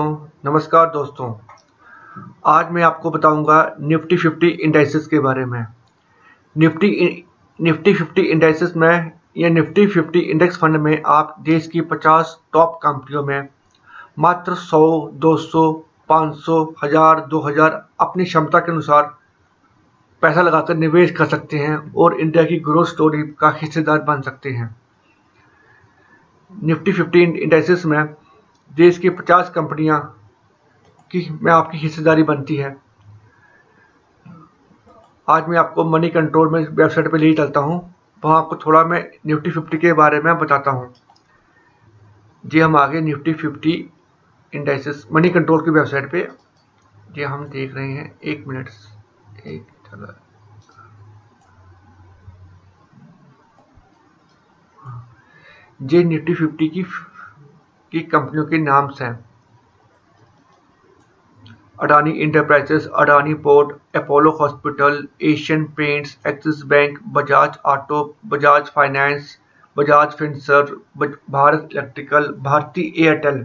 नमस्कार दोस्तों। आज मैं आपको बताऊंगा निफ्टी 50 इंडाइसेस के बारे में। निफ्टी निफ्टी 50 इंडाइसेस में या निफ्टी 50 इंडेक्स फंड में आप देश की 50 टॉप कंपनियों में मात्र 100, 200, 500, 1000, 2000 अपनी क्षमता के अनुसार पैसा लगाकर निवेश कर सकते हैं और इंडिया की ग्रोथ स्टोरी का हिस्सेदार बन सकते हैं। निफ्टी 50 इंडाइसेस में देश की 50 कंपनियां की में आपकी हिस्सेदारी बनती है। आज मैं आपको मनी कंट्रोल में वेबसाइट पे ले चलता हूँ, वहाँ आपको थोड़ा मैं निफ्टी 50 के बारे में बताता हूँ। जी हम आगे निफ्टी 50 इंडाइसेस मनी कंट्रोल की वेबसाइट पे जी हम देख रहे हैं। एक मिनट, एक चला जी निफ्टी 50 की कंपनियों के नाम हैं: Adani enterprises, Adani port, Apollo hospital, Asian paints, Axis bank, Bajaj auto, Bajaj finance, Bajaj Finserv, Bharat electrical, Bharti Airtel,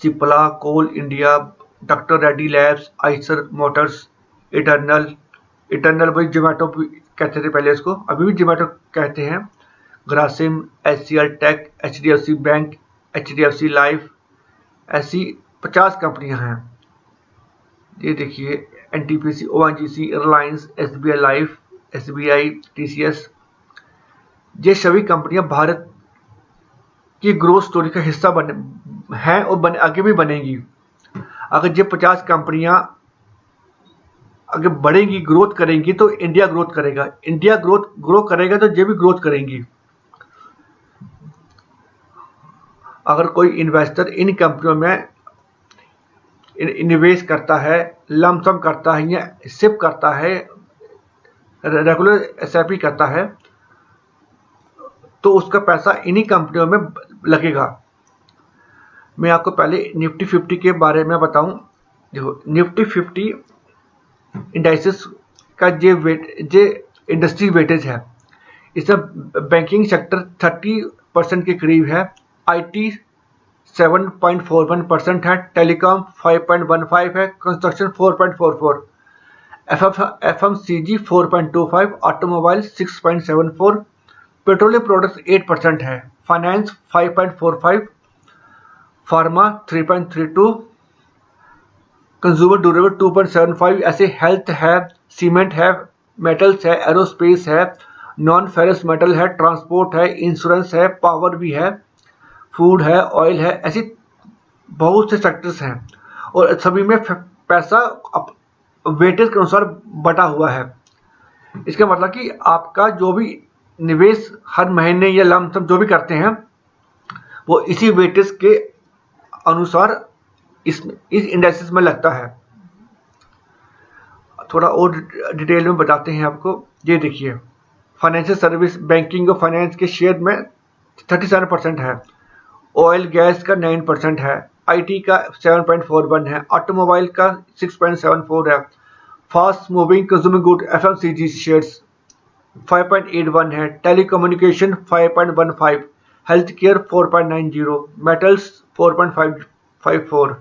Cipla, coal India, doctor Reddy labs, Eicher motors, eternal eternal वही जोमेटो कहते थे पहले, इसको अभी भी जोमेटो कहते हैं, Grasim, HCL Tech, HDFC Bank, HDFC Life. ऐसी 50 कंपनियां हैं। ये देखिए NTPC, ONGC, Reliance, SBI Life, SBI, TCS. ये सभी कंपनियां भारत की ग्रोथ स्टोरी का हिस्सा बने हैं और आगे भी बनेंगी। अगर ये 50 कंपनियां अगर बढ़ेंगी, ग्रोथ करेंगी, तो इंडिया ग्रोथ करेगा। इंडिया ग्रो करेगा तो ये भी ग्रोथ करेंगी। अगर कोई इन्वेस्टर इन कंपनियों में निवेश करता है, लमसम करता है या सिप करता है, रेगुलर एसआईपी करता है, तो उसका पैसा इन्हीं कंपनियों में लगेगा। मैं आपको पहले निफ्टी 50 के बारे में बताऊं। देखो निफ्टी 50 इंडाइसेस का जे इंडस्ट्री वेटेज है। इसमें बैंकिंग सेक्टर 30% के करीब है, आईटी 7.41% है, टेलीकॉम 5.15 है, construction 4.44, FMCG 4.25, automobile 6.74, petroleum products 8% है, फाइनेंस 5.45, फार्मा 3.32, कंज्यूमर ड्यूरेबल 2.75, ऐसे हेल्थ है, सीमेंट है, मेटल्स है, एरोस्पेस है, नॉन फेरस मेटल है, ट्रांसपोर्ट है, इंश्योरेंस है, पावर भी है, फूड है, ऑयल है। ऐसी बहुत से सेक्टर्स हैं और सभी में पैसा वेटेज के अनुसार बटा हुआ है। इसका मतलब कि आपका जो भी निवेश हर महीने या लमसम जो भी करते हैं, वो इसी वेटेज के अनुसार इस इंडेक्सेस में लगता है। थोड़ा और डिटेल में बताते हैं आपको। ये देखिए फाइनेंशियल सर्विस, बैंकिंग और फाइनेंस के शेयर में 37% है, ऑयल गैस का 9% है, आईटी का 7.41 है, ऑटोमोबाइल का 6.74 है, fast moving consumer good FMCG shares 5.81 है, टेलीकम्युनिकेशन 5.15, हेल्थ केयर 4.90, मेटल्स 4.54।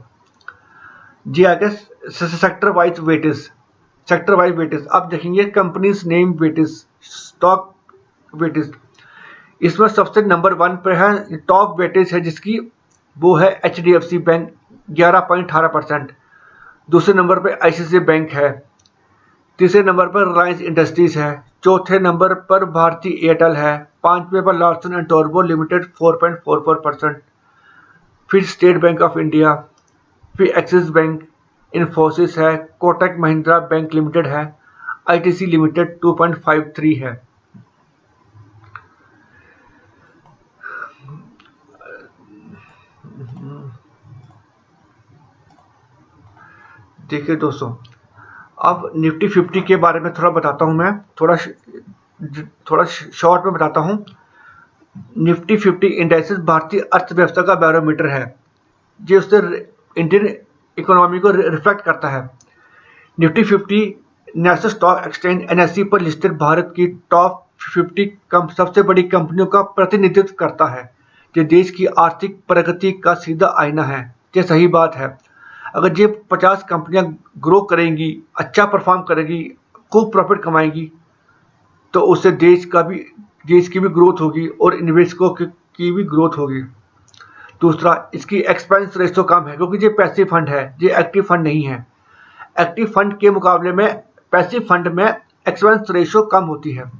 जी आगे सेक्टर वाइज वेटेज आप देखेंगे। Companies name weightage, stock weightage, इसमें सबसे नंबर 1 पे है, टॉप वेटेज है जिसकी, वो है एचडीएफसी बैंक 11.18%। दूसरे नंबर पे आईसीआईसीआई बैंक है, तीसरे नंबर पर रिलायंस इंडस्ट्रीज है, चौथे नंबर पर भारती एयरटेल है, पांचवें पर लार्सन एंड टोरबो लिमिटेड 4.44%, फिर स्टेट बैंक ऑफ इंडिया, फिर एक्सिस बैंक, इन्फोसिस है, कोटक महिंद्रा बैंक लिमिटेड है, आईटीसी लिमिटेड 2.53 है। देखिए दोस्तों, अब निफ्टी 50 के बारे में थोड़ा बताता हूं मैं, थोड़ा शॉर्ट में बताता हूं। निफ्टी 50 इंडेक्सेस भारतीय अर्थव्यवस्था का बैरोमीटर है, जो उससे इंडियन इकोनॉमी को रिफ्लेक्ट करता है। Nifty 50 national stock exchange NSE पर लिस्टेड भारत की टॉप 50 सबसे बड़ी कंपनियों का प्रतिनिधित्व करता है, जो देश की आर्थिक प्रगति का सीधा आईना है। ये सही बात है। अगर ये 50 कंपनियां ग्रो करेंगी, अच्छा परफॉर्म करेंगी, खूब प्रॉफिट कमाएंगी, तो उससे देश की भी ग्रोथ होगी और निवेशकों की भी ग्रोथ होगी। दूसरा, इसकी एक्सपेंस रेशो कम है क्योंकि ये पैसिव फंड है, ये एक्टिव फंड नहीं है। एक्टिव फंड के मुकाबले में पैसिव फंड में एक्सपेंस रेशो कम होती है,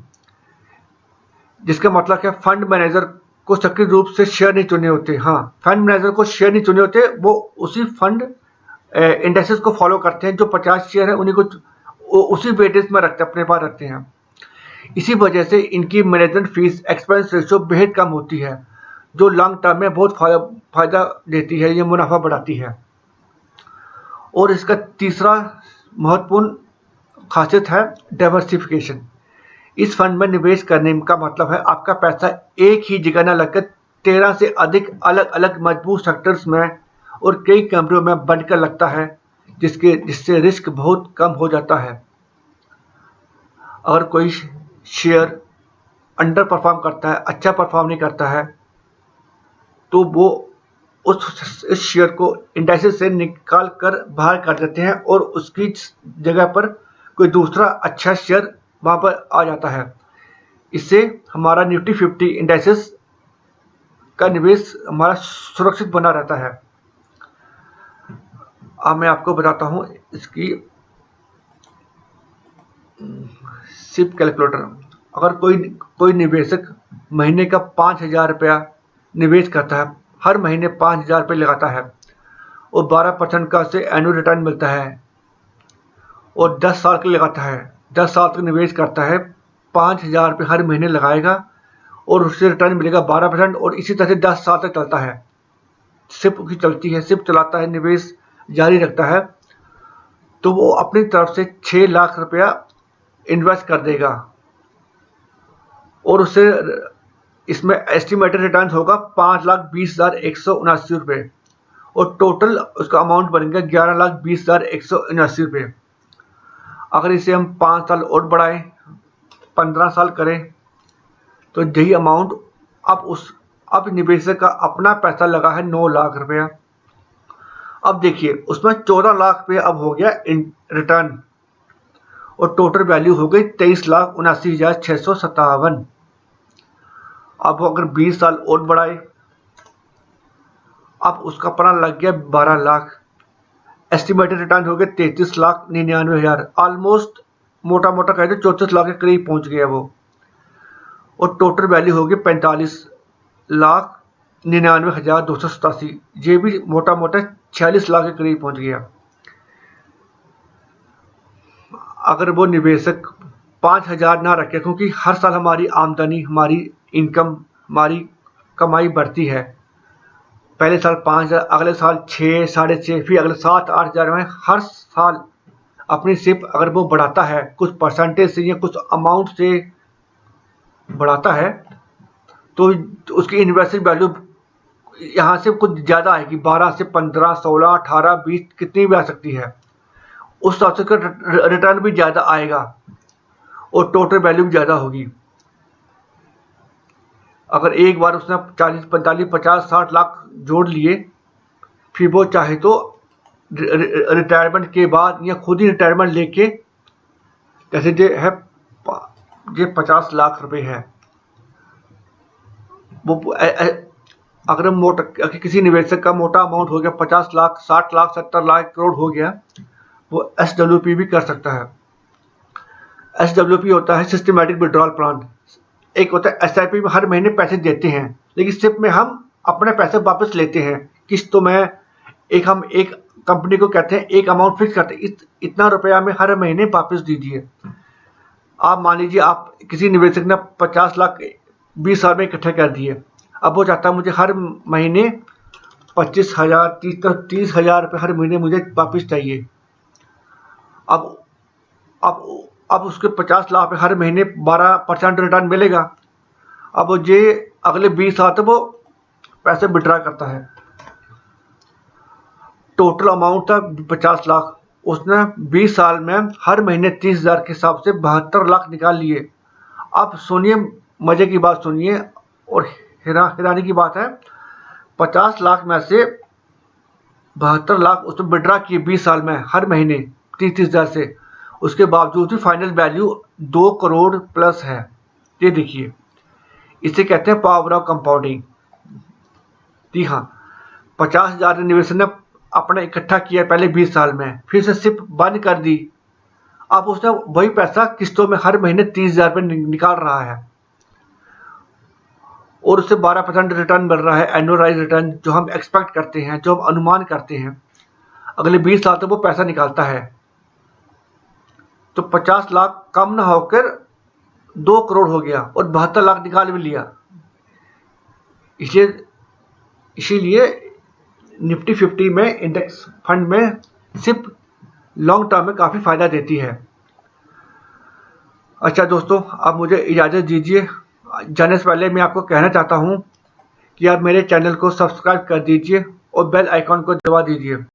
जिसका मतलब है फंड मैनेजर को सक्रिय रूप से शेयर नहीं चुने होते। हाँ, फंड मैनेजर को शेयर नहीं चुने होते, वो उसी फंड इंडेक्सेस को फॉलो करते हैं। जो 50 शेयर है उन्हीं को उसी वेटेज में रखते अपने पास रखते हैं। इसी वजह से इनकी मैनेजमेंट फीस एक्सपेंस रेशो बेहद कम होती है, जो लॉन्ग टर्म में बहुत फायदा देती है, ये मुनाफा बढ़ाती है। और इसका तीसरा महत्वपूर्ण खासियत है डाइवर्सिफिकेशन। इस फंड में निवेश करने का मतलब है आपका पैसा एक ही जगह न लगकर 13 से अधिक अलग अलग मजबूत सेक्टर्स में और कई कंपनियों में बढ़कर लगता है, जिससे रिस्क बहुत कम हो जाता है। अगर कोई शेयर अंडर परफॉर्म करता है, अच्छा परफॉर्म नहीं करता है, तो वो इस शेयर को इंडेक्सेस से निकाल कर बाहर कर देते हैं और उसकी जगह पर कोई दूसरा अच्छा शेयर वहां पर आ जाता है। इससे हमारा निफ्टी 50 इंडेक्सेस का निवेश हमारा सुरक्षित बना रहता है। अब मैं आपको बताता हूँ इसकी सिप कैलकुलेटर। अगर कोई निवेशक महीने का 5,000 रुपया निवेश करता है, हर महीने 5,000 रुपये लगाता है और 12% का से एनुअल रिटर्न मिलता है और 10 साल के लिए लगाता है, 10 साल तक निवेश करता है, 5,000 रुपये हर महीने लगाएगा और उससे रिटर्न मिलेगा 12%, और इसी तरह से 10 साल तक चलता है। सिप की चलती है, सिप चलाता है, निवेश जारी रखता है, तो वो अपनी तरफ से 6 लाख रुपया इन्वेस्ट कर देगा और उससे इसमें एस्टिमेटेड रिटर्न होगा 5,20,179 रुपये और टोटल उसका अमाउंट बनेगा 11,20,179 रुपये। अगर इसे हम 5 साल और बढ़ाएं, 15 साल करें, तो यही अमाउंट अब निवेशक का अपना पैसा लगा है 9 लाख रुपया। अब देखिए उसमें 14 लाख रुपया अब हो गया रिटर्न और टोटल वैल्यू हो गई 23,79,657। अब अगर 20 साल और बढ़ाए, अब उसका अपना लग गया 12 लाख, एस्टिमेटेड रिटर्न हो गए 33,99,000, ऑलमोस्ट मोटा मोटा कहते 34 लाख के करीब पहुंच गया वो, और टोटल वैल्यू होगी 45,99,287। ये भी मोटा मोटा 46 लाख के करीब पहुंच गया। अगर वो निवेशक 5,000 ना रखे, क्योंकि हर साल हमारी आमदनी, हमारी इनकम, हमारी कमाई बढ़ती है। पहले साल 5,000, अगले साल 6, 6.5, फिर अगले 7-8 हज़ार में हर साल अपनी सिप अगर वो बढ़ाता है, कुछ परसेंटेज से या कुछ अमाउंट से बढ़ाता है, तो उसकी इन्वेस्टेड वैल्यू यहाँ से कुछ ज़्यादा आएगी, 12 से 15, 16, 18, 20 कितनी भी आ सकती है। उस हिसाब से रिटर्न भी ज़्यादा आएगा और टोटल वैल्यू भी ज़्यादा होगी। अगर एक बार उसने 40, 45, 50, 60 लाख जोड़ लिए, फिर वो चाहे तो रिटायरमेंट के बाद या खुद ही रिटायरमेंट लेके, जैसे ये 50 लाख रुपए है, वो अगर किसी निवेशक का मोटा अमाउंट हो गया 50 लाख, 60 लाख, 70 लाख, करोड़ हो गया, वो SWP भी कर सकता है। SWP होता है सिस्टमैटिक विड्रॉल प्लान। एक होता है SIP में हर महीने पैसे देते हैं, लेकिन सिप में हम अपने पैसे वापस लेते हैं किस्तों में। हम एक कंपनी को कहते हैं, एक अमाउंट फिक्स करते हैं, इतना रुपया हमें हर महीने वापस दीजिए। आप मान लीजिए आप किसी निवेशक ने 50 लाख 20 साल में इकट्ठे कर दिए, अब वो चाहता है मुझे हर महीने 25,000, 30,000 रुपये हर महीने मुझे वापस चाहिए। अब उसके 50 लाख पे हर महीने 12% रिटर्न मिलेगा। अब ये अगले 20 साल तक वो पैसे विड्रॉ करता है। टोटल अमाउंट था 50 लाख, उसने 20 साल में हर महीने 30,000 के हिसाब से 72 लाख निकाल लिए। अब सुनिए, मजे की बात सुनिए और हैरानी की बात है, 50 लाख में से 72 लाख उसमें विड्रा किए 20 साल में हर महीने 30-30 हज़ार से, उसके बावजूद भी फाइनल वैल्यू 2 करोड़ प्लस है। ये देखिए, इसे कहते हैं पावर ऑफ कंपाउंडिंग। जी हाँ, 50,000 निवेशक ने अपना इकट्ठा किया पहले 20 साल में, फिर से सिप बंद कर दी, अब उसने वही पैसा किस्तों में हर महीने 30,000 रुपये निकाल रहा है और उससे 12% रिटर्न मिल रहा है, एनुअलाइज रिटर्न, जो हम एक्सपेक्ट करते हैं, जो हम अनुमान करते हैं अगले 20 साल तक वो पैसा निकालता है। तो 50 लाख कम ना होकर 2 करोड़ हो गया और 72 लाख निकाल भी लिया। इसीलिए निफ्टी 50 में, इंडेक्स फंड में सिर्फ लॉन्ग टर्म में काफ़ी फायदा देती है। अच्छा दोस्तों, आप मुझे इजाज़त दीजिए। जाने से पहले मैं आपको कहना चाहता हूँ कि आप मेरे चैनल को सब्सक्राइब कर दीजिए और बेल आइकॉन को दबा दीजिए।